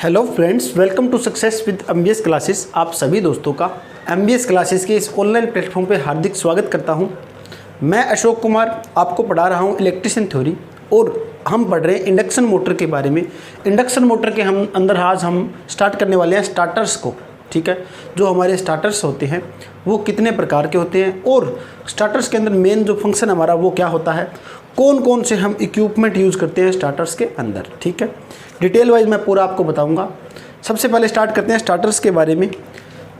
Hello friends, welcome to success with MBS classes. आप सभी दोस्तों का एमबीएस क्लासेस के इस ऑनलाइन प्लेटफॉर्म पे हार्दिक स्वागत करता हूं। मैं अशोक कुमार आपको पढ़ा रहा हूं इलेक्ट्रिशियन थ्योरी और हम पढ़ रहे हैं इंडक्शन मोटर के बारे में। इंडक्शन मोटर के हम अंदर आज हम स्टार्ट करने वाले हैं स्टार्टर्स को। ठीक है, जो हमारे स्टार्टर्स होते हैं वो कितने प्रकार के होते हैं और स्टार्टर्स के अंदर मेन जो फंक्शन हमारा वो क्या होता है, कौन कौन से हम इक्विपमेंट यूज़ करते हैं स्टार्टर्स के अंदर। ठीक है, डिटेल वाइज मैं पूरा आपको बताऊंगा। सबसे पहले स्टार्ट करते हैं स्टार्टर्स के बारे में।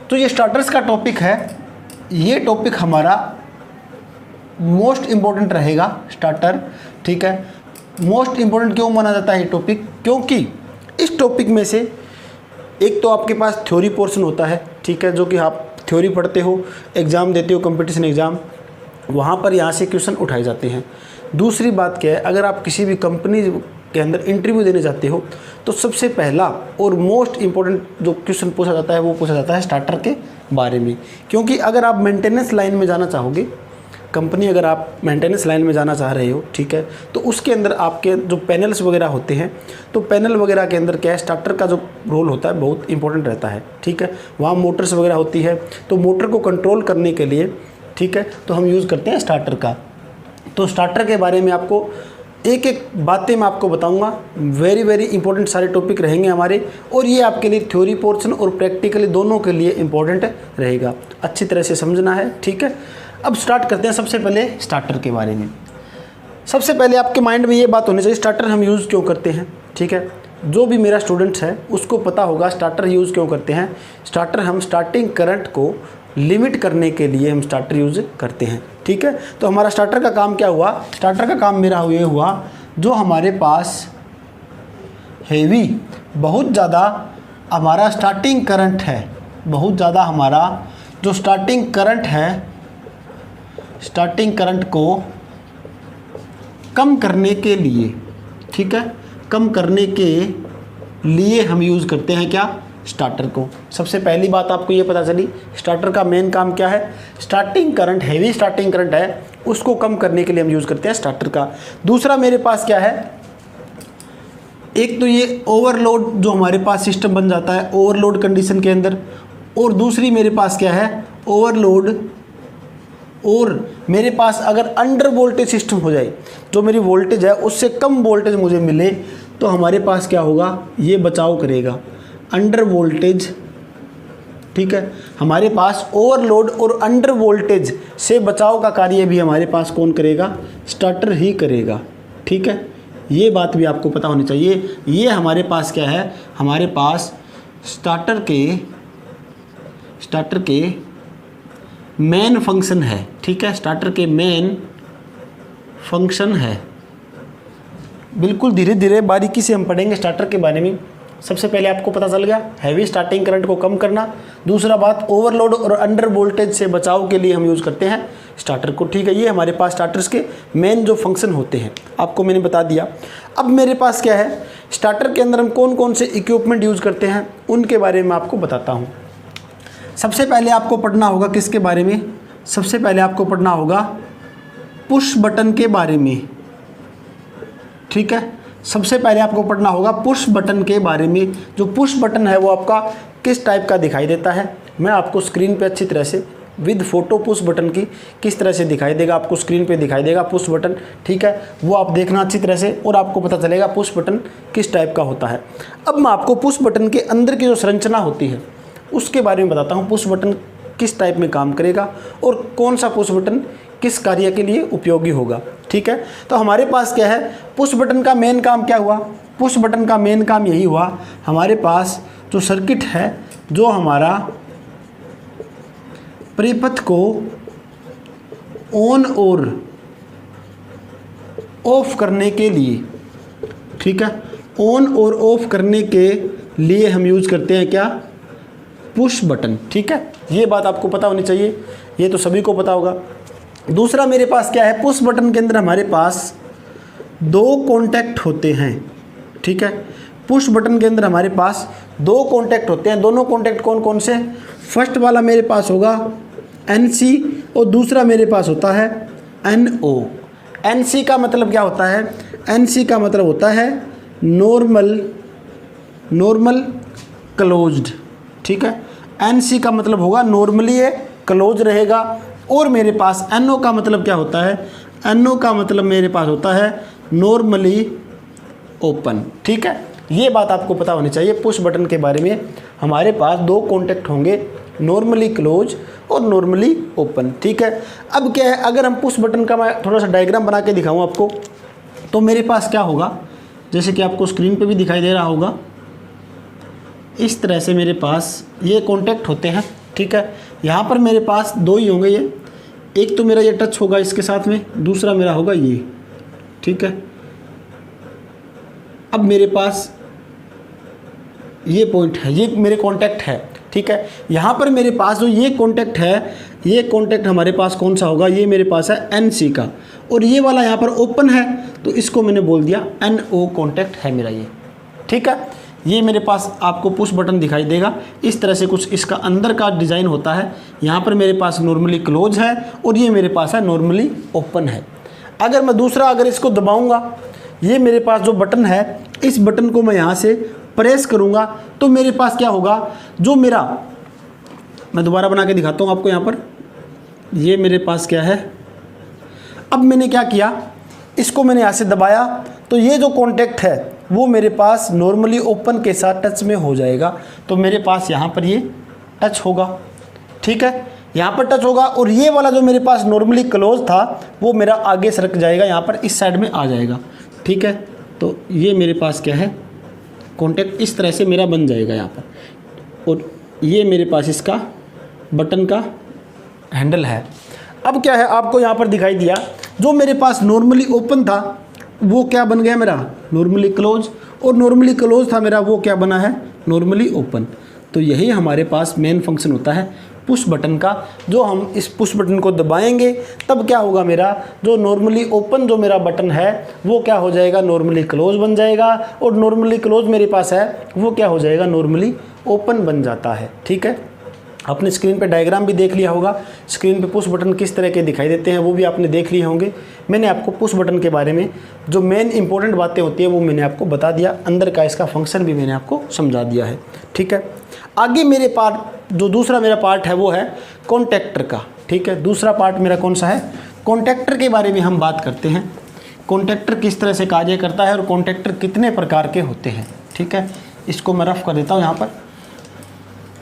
तो ये स्टार्टर्स का टॉपिक है, ये टॉपिक हमारा मोस्ट इम्पोर्टेंट रहेगा स्टार्टर। ठीक है, मोस्ट इम्पोर्टेंट क्यों माना जाता है ये टॉपिक, क्योंकि इस टॉपिक में से एक तो आपके पास थ्योरी पोर्शन होता है। ठीक है, जो कि आप थ्योरी पढ़ते हो, एग्ज़ाम देते हो, कंपटीशन एग्ज़ाम, वहाँ पर यहाँ से क्वेश्चन उठाए जाते हैं। दूसरी बात क्या है, अगर आप किसी भी कंपनी के अंदर इंटरव्यू देने जाते हो तो सबसे पहला और मोस्ट इम्पोर्टेंट जो क्वेश्चन पूछा जाता है वो पूछा जाता है स्टार्टर के बारे में। क्योंकि अगर आप मेंटेनेंस लाइन में जाना चाहोगे, कंपनी अगर आप मेंटेनेंस लाइन में जाना चाह रहे हो, ठीक है, तो उसके अंदर आपके जो पैनल्स वगैरह होते हैं, तो पैनल वगैरह के अंदर क्या है, स्टार्टर का जो रोल होता है बहुत इंपॉर्टेंट रहता है। ठीक है, वहाँ मोटर्स वगैरह होती है, तो मोटर को कंट्रोल करने के लिए, ठीक है, तो हम यूज़ करते हैं स्टार्टर का। तो स्टार्टर के बारे में आपको एक एक बातें मैं आपको बताऊंगा। वेरी इंपॉर्टेंट सारे टॉपिक रहेंगे हमारे, और ये आपके लिए थ्योरी पोर्शन और प्रैक्टिकली दोनों के लिए इंपॉर्टेंट रहेगा, अच्छी तरह से समझना है। ठीक है, अब स्टार्ट करते हैं सबसे पहले स्टार्टर के बारे में। सबसे पहले आपके माइंड में ये बात होनी चाहिए स्टार्टर हम यूज़ क्यों करते हैं। ठीक है, जो भी मेरा स्टूडेंट्स है उसको पता होगा स्टार्टर यूज़ क्यों करते हैं। स्टार्टर हम स्टार्टिंग करंट को लिमिट करने के लिए हम स्टार्टर यूज़ करते हैं। ठीक है, तो हमारा स्टार्टर का काम क्या हुआ, स्टार्टर का काम मेरा ये हुआ, जो हमारे पास हेवी बहुत ज़्यादा हमारा स्टार्टिंग करंट है, बहुत ज़्यादा हमारा जो स्टार्टिंग करंट है, स्टार्टिंग करंट को कम करने के लिए, ठीक है, कम करने के लिए हम यूज़ करते हैं क्या, स्टार्टर को। सबसे पहली बात आपको ये पता चली स्टार्टर का मेन काम क्या है, starting current, heavy starting current है उसको कम करने के लिए हम यूज़ करते हैं स्टार्टर का। दूसरा मेरे पास क्या है, एक तो ये ओवरलोड जो हमारे पास सिस्टम बन जाता है ओवरलोड कंडीशन के अंदर, और दूसरी मेरे पास क्या है, ओवरलोड, और मेरे पास अगर अंडर वोल्टेज सिस्टम हो जाए, जो मेरी वोल्टेज है उससे कम वोल्टेज मुझे मिले, तो हमारे पास क्या होगा, ये बचाव करेगा अंडर वोल्टेज। ठीक है, हमारे पास ओवरलोड और अंडर वोल्टेज से बचाव का कार्य भी हमारे पास कौन करेगा, स्टार्टर ही करेगा। ठीक है, ये बात भी आपको पता होनी चाहिए। ये हमारे पास क्या है, हमारे पास स्टार्टर के मेन फंक्शन है। ठीक है, स्टार्टर के मेन फंक्शन है। बिल्कुल धीरे धीरे बारीकी से हम पढ़ेंगे स्टार्टर के बारे में। सबसे पहले आपको पता चल गया हैवी स्टार्टिंग करंट को कम करना, दूसरा बात ओवरलोड और अंडर वोल्टेज से बचाव के लिए हम यूज़ करते हैं स्टार्टर को। ठीक है, ये हमारे पास स्टार्टर्स के मेन जो फंक्शन होते हैं आपको मैंने बता दिया। अब मेरे पास क्या है, स्टार्टर के अंदर हम कौन कौन से इक्विपमेंट यूज़ करते हैं उनके बारे में आपको बताता हूँ। सबसे पहले आपको पढ़ना होगा किसके बारे में, सबसे पहले आपको पढ़ना होगा पुश बटन के बारे में। ठीक है, सबसे पहले आपको पढ़ना होगा पुश बटन के बारे में। जो पुश बटन है वो आपका किस टाइप का दिखाई देता है, मैं आपको स्क्रीन पे अच्छी तरह से विद फोटो पुश बटन की किस तरह से दिखाई देगा, आपको स्क्रीन पे दिखाई देगा पुश बटन। ठीक है, वो आप देखना अच्छी तरह से और आपको पता चलेगा पुश बटन किस टाइप का होता है। अब मैं आपको पुश बटन के अंदर की जो संरचना होती है उसके बारे में बताता हूँ, पुश बटन किस टाइप में काम करेगा और कौन सा पुश बटन किस कार्य के लिए उपयोगी होगा। ठीक है, तो हमारे पास क्या है, पुश बटन का मेन काम क्या हुआ, पुश बटन का मेन काम यही हुआ, हमारे पास जो सर्किट है जो हमारा परिपथ को ऑन और ऑफ करने के लिए, ठीक है, ऑन और ऑफ करने के लिए हम यूज़ करते हैं क्या, पुश बटन। ठीक है, ये बात आपको पता होनी चाहिए, ये तो सभी को पता होगा। दूसरा मेरे पास क्या है, पुश बटन के अंदर हमारे पास दो कॉन्टैक्ट होते हैं। ठीक है, पुश बटन के अंदर हमारे पास दो कॉन्टैक्ट होते हैं। दोनों कॉन्टैक्ट कौन कौन से, फर्स्ट वाला मेरे पास होगा NC और दूसरा मेरे पास होता है NO। NC का मतलब क्या होता है, NC का मतलब होता है नॉर्मल नॉर्मल क्लोज्ड, ठीक है। NC का मतलब होगा नॉर्मली ये क्लोज रहेगा। और मेरे पास NO का मतलब क्या होता है, NO का मतलब मेरे पास होता है नॉर्मली ओपन, ठीक है। ये बात आपको पता होनी चाहिए। पुश बटन के बारे में हमारे पास दो कॉन्टैक्ट होंगे, नॉर्मली क्लोज और नॉर्मली ओपन, ठीक है। अब क्या है, अगर हम पुश बटन का मैं थोड़ा सा डायग्राम बना के दिखाऊं आपको, तो मेरे पास क्या होगा, जैसे कि आपको स्क्रीन पे भी दिखाई दे रहा होगा, इस तरह से मेरे पास ये कॉन्टैक्ट होते हैं, ठीक है। यहाँ पर मेरे पास दो ही होंगे, ये एक तो मेरा ये टच होगा इसके साथ में, दूसरा मेरा होगा ये, ठीक है। अब मेरे पास ये पॉइंट है, ये मेरे कॉन्टैक्ट है, ठीक है। यहाँ पर मेरे पास जो ये कॉन्टैक्ट है, ये कॉन्टैक्ट हमारे पास कौन सा होगा, ये मेरे पास है NC का, और ये वाला यहाँ पर ओपन है, तो इसको मैंने बोल दिया NO कॉन्टैक्ट है मेरा ये, ठीक है। ये मेरे पास आपको पुश बटन दिखाई देगा, इस तरह से कुछ इसका अंदर का डिज़ाइन होता है। यहाँ पर मेरे पास नॉर्मली क्लोज है और ये मेरे पास है नॉर्मली ओपन है। अगर मैं दूसरा अगर इसको दबाऊँगा, ये मेरे पास जो बटन है, इस बटन को मैं यहाँ से प्रेस करूँगा, तो मेरे पास क्या होगा, जो मेरा, मैं दोबारा बना के दिखाता हूँ आपको यहाँ पर, ये मेरे पास क्या है, अब मैंने क्या किया, इसको मैंने यहाँ से दबाया, तो ये जो कॉन्टैक्ट है वो मेरे पास नॉर्मली ओपन के साथ टच में हो जाएगा, तो मेरे पास यहाँ पर ये टच होगा, ठीक है, यहाँ पर टच होगा। और ये वाला जो मेरे पास नॉर्मली क्लोज था वो मेरा आगे सरक जाएगा, यहाँ पर इस साइड में आ जाएगा, ठीक है। तो ये मेरे पास क्या है, कॉन्टैक्ट इस तरह से मेरा बन जाएगा यहाँ पर, और ये मेरे पास इसका बटन का हैंडल है। अब क्या है, आपको यहाँ पर दिखाई दिया, जो मेरे पास नॉर्मली ओपन था वो क्या बन गया मेरा, नॉर्मली क्लोज, और नॉर्मली क्लोज था मेरा वो क्या बना है, नॉर्मली ओपन। तो यही हमारे पास मेन फंक्शन होता है पुश बटन का। जो हम इस पुश बटन को दबाएंगे तब क्या होगा, मेरा जो नॉर्मली ओपन जो मेरा बटन है वो क्या हो जाएगा, नॉर्मली क्लोज बन जाएगा, और नॉर्मली क्लोज मेरे पास है वो क्या हो जाएगा, नॉर्मली ओपन बन जाता है, ठीक है। आपने स्क्रीन पे डायग्राम भी देख लिया होगा, स्क्रीन पे पुश बटन किस तरह के दिखाई देते हैं वो भी आपने देख लिए होंगे। मैंने आपको पुश बटन के बारे में जो मेन इंपॉर्टेंट बातें होती है वो मैंने आपको बता दिया, अंदर का इसका फंक्शन भी मैंने आपको समझा दिया है, ठीक है। आगे मेरे पार्ट, जो दूसरा मेरा पार्ट है वो है कॉन्टैक्टर का, ठीक है। दूसरा पार्ट मेरा कौन सा है, कॉन्टैक्टर के बारे में हम बात करते हैं। कॉन्टैक्टर किस तरह से कार्य करता है और कॉन्टैक्टर कितने प्रकार के होते हैं, ठीक है। इसको मैं रफ कर देता हूँ यहाँ पर।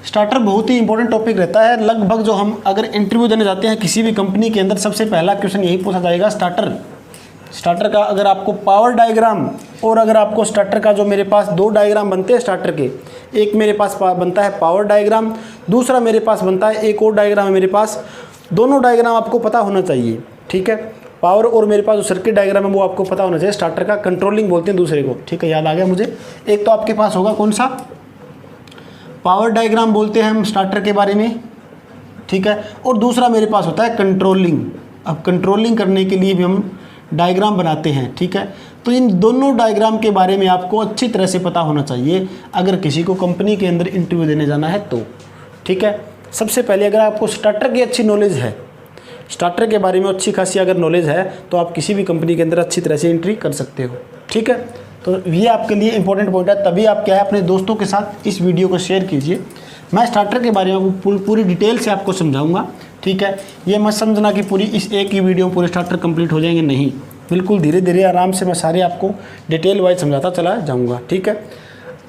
स्टार्टर बहुत ही इंपॉर्टेंट टॉपिक रहता है। लगभग जो हम अगर इंटरव्यू देने जाते हैं किसी भी कंपनी के अंदर, सबसे पहला क्वेश्चन यही पूछा जाएगा, स्टार्टर का अगर आपको पावर डायग्राम, और अगर आपको स्टार्टर का जो मेरे पास दो डायग्राम बनते हैं स्टार्टर के, एक मेरे पास बनता है पावर डायग्राम, दूसरा मेरे पास बनता है एक और डायग्राम है मेरे पास। दोनों डायग्राम आपको पता होना चाहिए, ठीक है। पावर और मेरे पास जो सर्किट डायग्राम है वो आपको पता होना चाहिए। स्टार्टर का कंट्रोलिंग बोलते हैं दूसरे को, ठीक है, याद आ गया मुझे। एक तो आपके पास होगा कौन सा, पावर डायग्राम बोलते हैं हम स्टार्टर के बारे में, ठीक है। और दूसरा मेरे पास होता है कंट्रोलिंग। अब कंट्रोलिंग करने के लिए भी हम डायग्राम बनाते हैं, ठीक है। तो इन दोनों डायग्राम के बारे में आपको अच्छी तरह से पता होना चाहिए अगर किसी को कंपनी के अंदर इंटरव्यू देने जाना है तो, ठीक है। सबसे पहले अगर आपको स्टार्टर की अच्छी नॉलेज है, स्टार्टर के बारे में अच्छी खासी अगर नॉलेज है, तो आप किसी भी कंपनी के अंदर अच्छी तरह से एंट्री कर सकते हो, ठीक है। तो ये आपके लिए इंपॉर्टेंट पॉइंट है। तभी आप क्या है, अपने दोस्तों के साथ इस वीडियो को शेयर कीजिए। मैं स्टार्टर के बारे में पूरी डिटेल से आपको समझाऊंगा, ठीक है। ये मत समझना कि पूरी इस एक ही वीडियो में पूरे स्टार्टर कंप्लीट हो जाएंगे, नहीं, बिल्कुल धीरे धीरे आराम से मैं सारे आपको डिटेल वाइज समझाता चला जाऊँगा, ठीक है।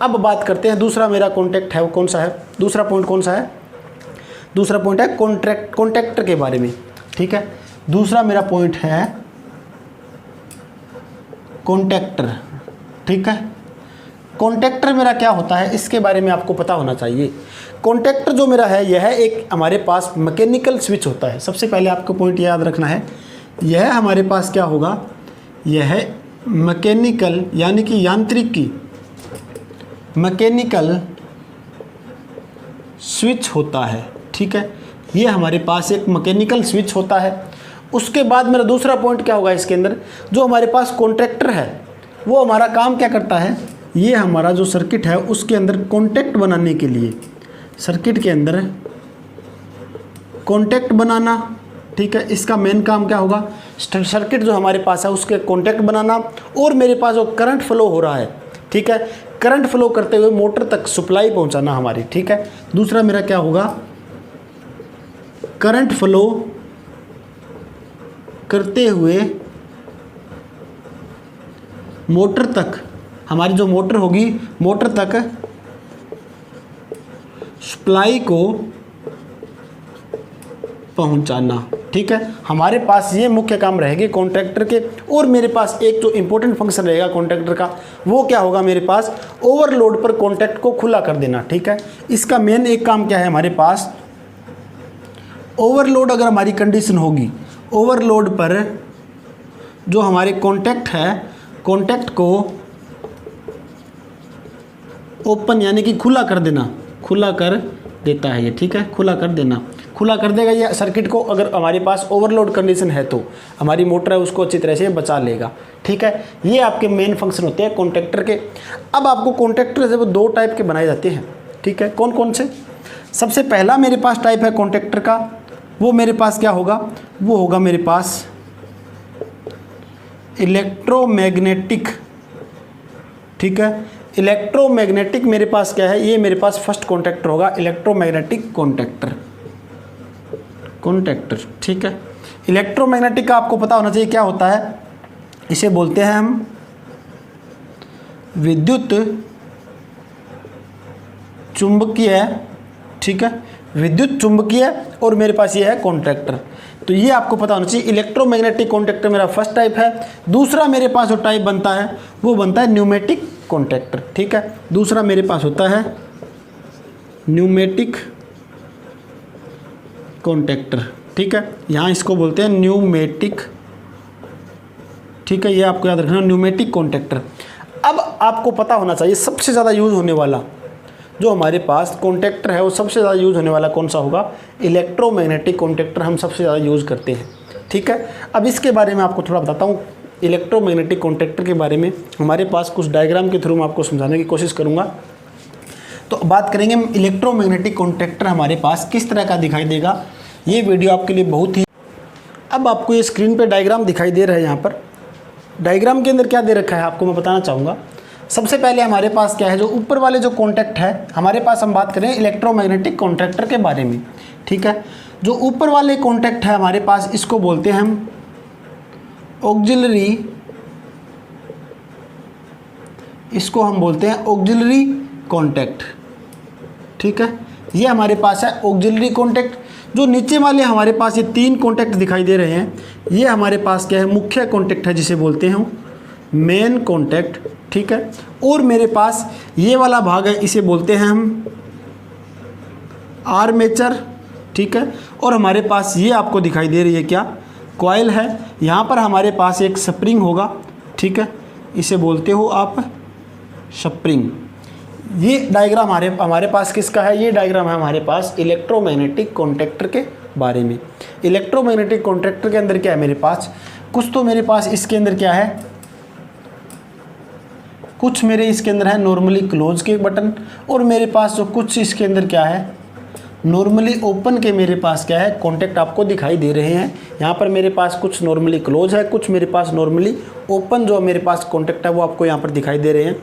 अब बात करते हैं दूसरा मेरा कॉन्टैक्ट है वो कौन सा है, दूसरा पॉइंट कौन सा है, दूसरा पॉइंट है कॉन्टैक्टर के बारे में, ठीक है। दूसरा मेरा पॉइंट है कॉन्टैक्टर, ठीक है। कॉन्टैक्टर मेरा क्या होता है इसके बारे में आपको पता होना चाहिए। कॉन्टैक्टर जो मेरा है यह एक हमारे पास मैकेनिकल स्विच होता है। सबसे पहले आपको पॉइंट याद रखना है, यह हमारे पास क्या होगा, यह मैकेनिकल यानी कि यांत्रिकी मैकेनिकल स्विच होता है, ठीक है। ये हमारे पास एक मैकेनिकल स्विच होता है। उसके बाद मेरा दूसरा पॉइंट क्या होगा इसके अंदर, जो हमारे पास कॉन्टैक्टर है वो हमारा काम क्या करता है, ये हमारा जो सर्किट है उसके अंदर कॉन्टैक्ट बनाने के लिए, सर्किट के अंदर कॉन्टैक्ट बनाना, ठीक है। इसका मेन काम क्या होगा, सर्किट जो हमारे पास है उसके कॉन्टैक्ट बनाना, और मेरे पास जो करंट फ्लो हो रहा है, ठीक है, करंट फ्लो करते हुए मोटर तक सप्लाई पहुंचाना हमारी, ठीक है। दूसरा मेरा क्या होगा, करंट फ्लो करते हुए मोटर तक, हमारी जो मोटर होगी मोटर तक सप्लाई को पहुंचाना, ठीक है। हमारे पास ये मुख्य काम रहेंगे कॉन्ट्रैक्टर के। और मेरे पास एक जो इंपॉर्टेंट फंक्शन रहेगा कॉन्ट्रैक्टर का, वो क्या होगा मेरे पास, ओवरलोड पर कॉन्टैक्ट को खुला कर देना, ठीक है। इसका मेन एक काम क्या है हमारे पास, ओवरलोड अगर हमारी कंडीशन होगी, ओवरलोड पर जो हमारे कॉन्टैक्ट है, कॉन्टैक्ट को ओपन यानी कि खुला कर देना, खुला कर देता है ये, ठीक है, खुला कर देना, खुला कर देगा ये सर्किट को। अगर हमारे पास ओवरलोड कंडीशन है तो हमारी मोटर है उसको अच्छी तरह से बचा लेगा, ठीक है। ये आपके मेन फंक्शन होते हैं कॉन्ट्रैक्टर के। अब आपको कॉन्ट्रैक्टर से वो दो टाइप के बनाए जाते हैं, ठीक है। कौन कौन से, सबसे पहला मेरे पास टाइप है कॉन्ट्रैक्टर का, वो मेरे पास क्या होगा, वो होगा मेरे पास इलेक्ट्रोमैग्नेटिक, ठीक है। इलेक्ट्रोमैग्नेटिक मेरे पास क्या है, ये मेरे पास फर्स्ट कॉन्ट्रैक्टर होगा, इलेक्ट्रोमैग्नेटिक कॉन्ट्रैक्टर, कॉन्ट्रैक्टर, ठीक है। इलेक्ट्रोमैग्नेटिक का आपको पता होना चाहिए क्या होता है, इसे बोलते हैं हम विद्युत चुंबकीय, ठीक है, विद्युत चुंबकीय। और मेरे पास ये है कॉन्ट्रैक्टर, तो ये आपको पता होना चाहिए। इलेक्ट्रोमैग्नेटिक कॉन्ट्रैक्टर मेरा फर्स्ट टाइप है। दूसरा मेरे पास जो टाइप बनता है वो बनता है न्यूमेटिक कॉन्ट्रैक्टर, ठीक है। दूसरा मेरे पास होता है न्यूमेटिक कॉन्ट्रैक्टर, ठीक है। यहाँ इसको बोलते हैं न्यूमेटिक, ठीक है, ये आपको याद रखना, न्यूमेटिक कॉन्ट्रैक्टर। अब आपको पता होना चाहिए सबसे ज़्यादा यूज़ होने वाला जो हमारे पास कॉन्ट्रैक्टर है, वो सबसे ज़्यादा यूज़ होने वाला कौन सा होगा, इलेक्ट्रोमैग्नेटिक कॉन्ट्रैक्टर हम सबसे ज़्यादा यूज़ करते हैं, ठीक है। अब इसके बारे में आपको थोड़ा बताता हूँ, इलेक्ट्रोमैग्नेटिक कॉन्ट्रैक्टर के बारे में हमारे पास कुछ डायग्राम के थ्रू मैं आपको समझाने की कोशिश करूँगा। तो बात करेंगे इलेक्ट्रोमैग्नेटिक कॉन्ट्रैक्टर हमारे पास किस तरह का दिखाई देगा। ये वीडियो आपके लिए बहुत ही, अब आपको ये स्क्रीन पे डायग्राम दिखाई दे रहा है। यहाँ पर डायग्राम के अंदर क्या दे रखा है आपको मैं बताना चाहूँगा। सबसे पहले हमारे पास क्या है, जो ऊपर वाले जो कॉन्टैक्ट है हमारे पास, हम बात करें इलेक्ट्रोमैग्नेटिक कॉन्ट्रैक्टर के बारे में, ठीक है। जो ऊपर वाले कॉन्टैक्ट है हमारे पास, इसको बोलते हैं हम ऑक्सिलरी, इसको हम बोलते हैं ऑक्सिलरी कॉन्टैक्ट, ठीक है। ये हमारे पास है ऑक्सिलरी कॉन्टैक्ट। जो नीचे वाले हमारे पास ये तीन कॉन्टैक्ट दिखाई दे रहे हैं, ये हमारे पास क्या है, मुख्य कॉन्टैक्ट है जिसे बोलते हैं मेन कॉन्टैक्ट, ठीक है। और मेरे पास ये वाला भाग है, इसे बोलते हैं हम आर्मेचर, ठीक है। और हमारे पास ये आपको दिखाई दे रही है क्या, कॉइल है। यहाँ पर हमारे पास एक स्प्रिंग होगा, ठीक है, इसे बोलते हो आप स्प्रिंग। ये डायग्राम हमारे पास किसका है, ये डायग्राम है हमारे पास इलेक्ट्रोमैग्नेटिक कॉन्ट्रैक्टर के बारे में। इलेक्ट्रोमैग्नेटिक कॉन्ट्रैक्टर के अंदर क्या है मेरे पास, कुछ तो मेरे पास इसके अंदर क्या है, कुछ मेरे इसके अंदर है नॉर्मली क्लोज के बटन, और मेरे पास जो कुछ इसके अंदर क्या है, नॉर्मली ओपन के मेरे पास क्या है कॉन्टैक्ट आपको दिखाई दे रहे हैं। यहाँ पर मेरे पास कुछ नॉर्मली क्लोज है, कुछ मेरे पास नॉर्मली ओपन जो मेरे पास कॉन्टैक्ट है वो आपको यहाँ पर दिखाई दे रहे हैं।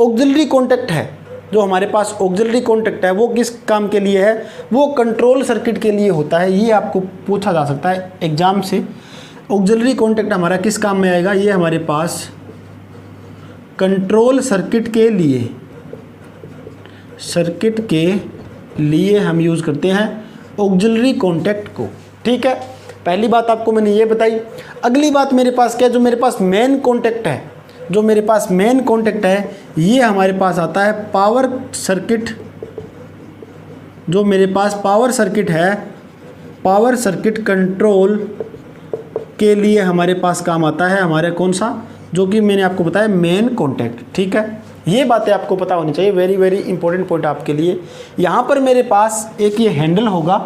ऑक्सिलरी कॉन्टैक्ट है, जो हमारे पास ऑक्सिलरी कॉन्टैक्ट है वो किस काम के लिए है, वो कंट्रोल सर्किट के लिए होता है। ये आपको पूछा जा सकता है एग्जाम से, ऑक्सिलरी कॉन्टैक्ट हमारा किस काम में आएगा, ये हमारे पास कंट्रोल सर्किट के लिए हम यूज़ करते हैं ऑक्सिलरी कॉन्टैक्ट को, ठीक है। पहली बात आपको मैंने ये बताई। अगली बात मेरे पास क्या है, जो मेरे पास मेन कॉन्टैक्ट है, जो मेरे पास मेन कॉन्टैक्ट है, ये हमारे पास आता है पावर सर्किट। जो मेरे पास पावर सर्किट है, पावर सर्किट कंट्रोल के लिए हमारे पास काम आता है हमारे कौन सा, जो कि मैंने आपको बताया मेन कॉन्टैक्ट, ठीक है। ये बातें आपको पता होनी चाहिए, वेरी वेरी इंपॉर्टेंट पॉइंट आपके लिए। यहाँ पर मेरे पास एक ये हैंडल होगा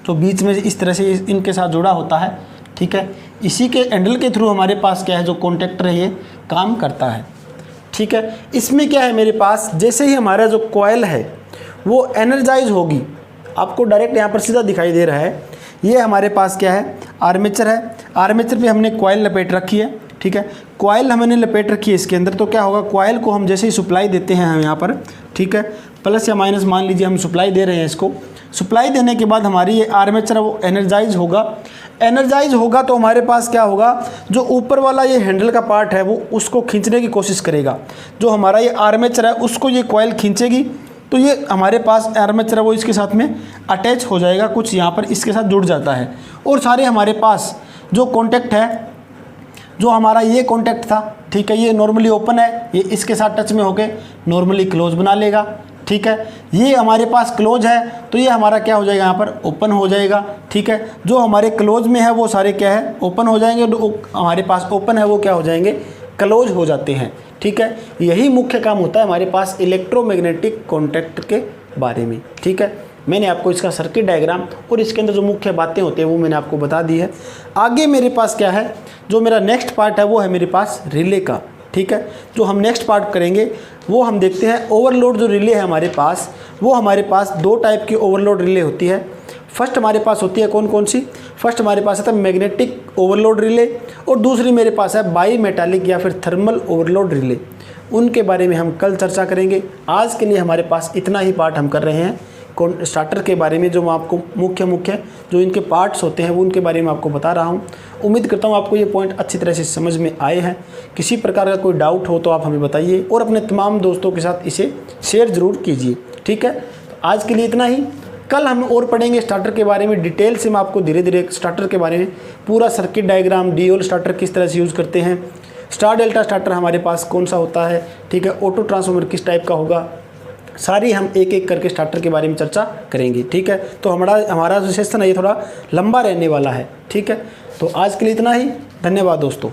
जो बीच में इस तरह से इनके साथ जुड़ा होता है, ठीक है। इसी के हैंडल के थ्रू हमारे पास क्या है, जो कॉन्टैक्टर है ये काम करता है, ठीक है। इसमें क्या है मेरे पास, जैसे ही हमारा जो कॉइल है वो एनर्जाइज होगी, आपको डायरेक्ट यहाँ पर सीधा दिखाई दे रहा है। ये हमारे पास क्या है, आर्मेचर है। आर्मेचर पे हमने कॉइल लपेट रखी है, ठीक है। कॉयल हमने लपेट रखी है इसके अंदर, तो क्या होगा, कॉयल को हम जैसे ही सप्लाई देते हैं हम यहाँ पर, ठीक है, प्लस या माइनस मान लीजिए हम सप्लाई दे रहे हैं इसको, सप्लाई देने के बाद हमारी ये आर्मेचर वो एनर्जाइज होगा। एनर्जाइज होगा तो हमारे पास क्या होगा, जो ऊपर वाला ये हैंडल का पार्ट है वो उसको खींचने की कोशिश करेगा। जो हमारा ये आर्मेचर है उसको ये कॉयल खींचेगी, तो ये हमारे पास आर्मेचर है वो इसके साथ में अटैच हो जाएगा, कुछ यहाँ पर इसके साथ जुड़ जाता है। और सारे हमारे पास जो कॉन्टैक्ट है, जो हमारा ये कॉन्टैक्ट था, ठीक है, ये नॉर्मली ओपन है, ये इसके साथ टच में होके नॉर्मली क्लोज बना लेगा, ठीक है। ये हमारे पास क्लोज है तो ये हमारा क्या हो जाएगा, यहाँ पर ओपन हो जाएगा, ठीक है। जो हमारे क्लोज में है वो सारे क्या है, ओपन हो जाएंगे, जो हमारे पास ओपन है वो क्या हो जाएंगे, क्लोज हो जाते हैं, ठीक है। यही मुख्य काम होता है हमारे पास इलेक्ट्रोमैग्नेटिक कॉन्टैक्ट के बारे में, ठीक है। मैंने आपको इसका सर्किट डायग्राम और इसके अंदर जो मुख्य बातें होती हैं वो मैंने आपको बता दी है। आगे मेरे पास क्या है, जो मेरा नेक्स्ट पार्ट है वो है मेरे पास रिले का, ठीक है। जो हम नेक्स्ट पार्ट करेंगे वो हम देखते हैं ओवरलोड जो रिले है हमारे पास, वो हमारे पास दो टाइप की ओवरलोड रिले होती है। फर्स्ट हमारे पास होती है कौन कौन सी, फर्स्ट हमारे पास है मैग्नेटिक ओवरलोड रिले, और दूसरी मेरे पास है बाई मेटालिक या फिर थर्मल ओवरलोड रिले। उनके बारे में हम कल चर्चा करेंगे। आज के लिए हमारे पास इतना ही पार्ट हम कर रहे हैं स्टार्टर के बारे में, जो मैं आपको मुख्य जो इनके पार्ट्स होते हैं वो उनके बारे में आपको बता रहा हूँ। उम्मीद करता हूँ आपको ये पॉइंट अच्छी तरह से समझ में आए हैं। किसी प्रकार का कोई डाउट हो तो आप हमें बताइए और अपने तमाम दोस्तों के साथ इसे शेयर ज़रूर कीजिए, ठीक है। तो आज के लिए इतना ही। कल हम और पढ़ेंगे स्टार्टर के बारे में डिटेल से। मैं आपको धीरे धीरे स्टार्टर के बारे में पूरा सर्किट डायग्राम, डीओल स्टार्टर किस तरह से यूज़ करते हैं, स्टार डेल्टा स्टार्टर हमारे पास कौन सा होता है, ठीक है, ऑटो ट्रांसफार्मर किस टाइप का होगा, सारी हम एक एक करके स्टार्टर के बारे में चर्चा करेंगे, ठीक है। तो हमारा जो सेशन है ये थोड़ा लंबा रहने वाला है, ठीक है। तो आज के लिए इतना ही। धन्यवाद दोस्तों।